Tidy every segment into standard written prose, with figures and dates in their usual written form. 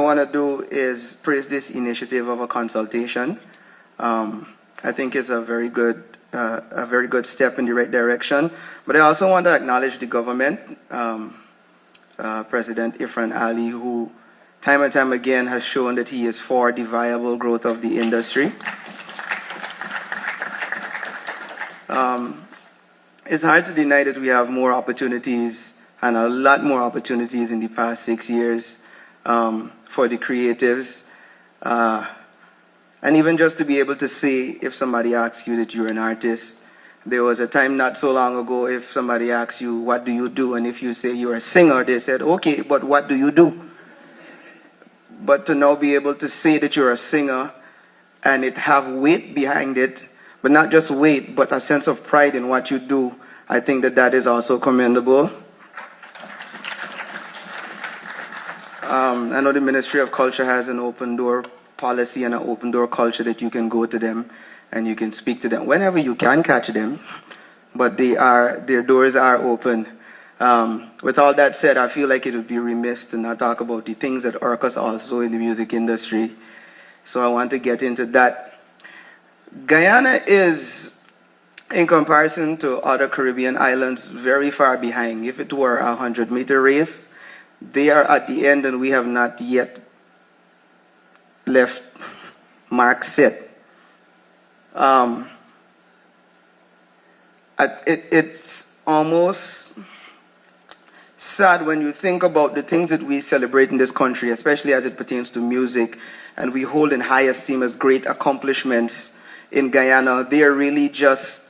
want to do is praise this initiative of a consultation. I think it's a very good step in the right direction. But I also want to acknowledge the government, President Ifran Ali, who time and time again has shown that he is for the viable growth of the industry. It's hard to deny that we have more opportunities, and a lot more opportunities in the past 6 years for the creatives. And even just to be able to say, if somebody asks you that you're an artist, there was a time not so long ago, if somebody asks you, what do you do? And if you say you're a singer, they said, okay, but what do you do? But to now be able to say that you're a singer and it have weight behind it, but not just weight, but a sense of pride in what you do, I think that that is also commendable. I know the Ministry of Culture has an open door policy and an open door culture that you can go to them and you can speak to them whenever you can catch them, but their doors are open. With all that said, I feel like it would be remiss to not talk about the things that irk us also in the music industry. So I want to get into that. Guyana is, in comparison to other Caribbean islands, very far behind. If it were a 100-meter race, they are at the end and we have not yet left mark set. It's almost sad when you think about the things that we celebrate in this country, especially as it pertains to music, and we hold in high esteem as great accomplishments in Guyana. They are really just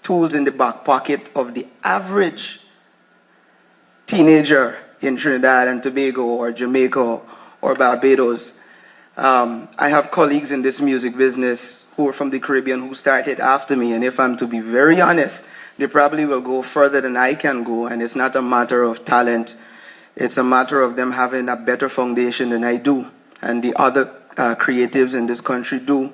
tools in the back pocket of the average teenager in Trinidad and Tobago or Jamaica or Barbados. I have colleagues in this music business who are from the Caribbean who started after me, and if I'm to be very honest, they probably will go further than I can go, and it's not a matter of talent. It's a matter of them having a better foundation than I do, and the other creatives in this country do.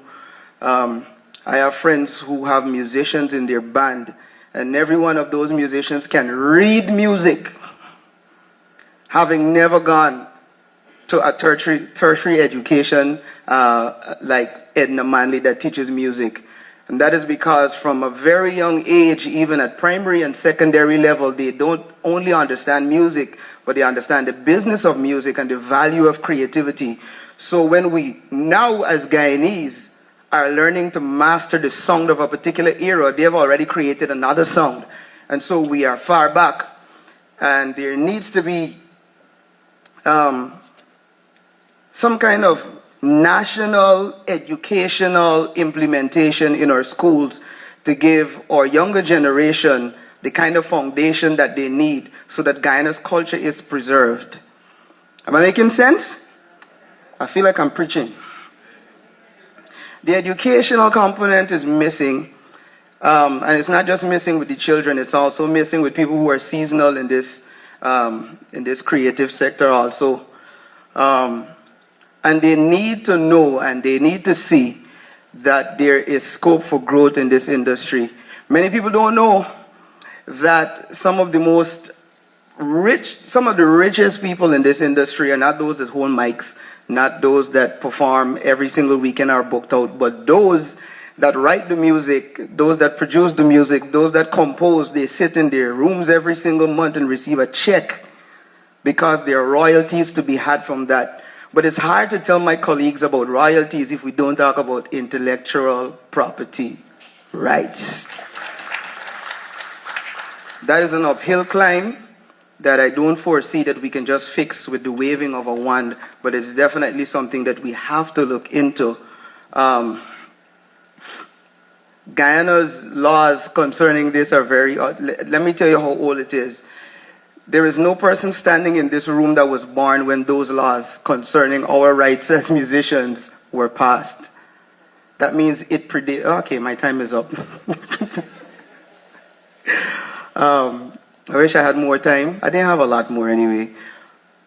I have friends who have musicians in their band, and every one of those musicians can read music, having never gone to a tertiary education like Edna Manley that teaches music. And that is because from a very young age, even at primary and secondary level, they don't only understand music, but they understand the business of music and the value of creativity. So when we now as Guyanese are learning to master the sound of a particular era, they have already created another sound. And so we are far back. And there needs to be some kind of national educational implementation in our schools to give our younger generation the kind of foundation that they need so that Guyana's culture is preserved. Am I making sense? I feel like I'm preaching. The educational component is missing, and it's not just missing with the children, it's also missing with people who are seasonal in this creative sector also. And they need to know and they need to see that there is scope for growth in this industry. Many people don't know that some of the richest people in this industry are not those that hold mics, not those that perform every single weekend are booked out, but those that write the music, those that produce the music, those that compose. They sit in their rooms every single month and receive a check because there are royalties to be had from that. But it's hard to tell my colleagues about royalties if we don't talk about intellectual property rights. That is an uphill climb that I don't foresee that we can just fix with the waving of a wand, but it's definitely something that we have to look into. Guyana's laws concerning this are very odd. Let me tell you how old it is. There is no person standing in this room that was born when those laws concerning our rights as musicians were passed. That means it predates. Okay, my time is up. I wish I had more time. I didn't have a lot more anyway.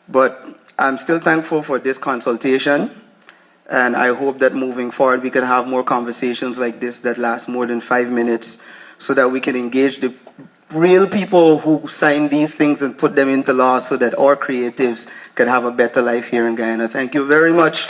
But I'm still thankful for this consultation. And I hope that moving forward we can have more conversations like this that last more than 5 minutes so that we can engage the real people who sign these things and put them into law so that our creatives can have a better life here in Guyana. Thank you very much.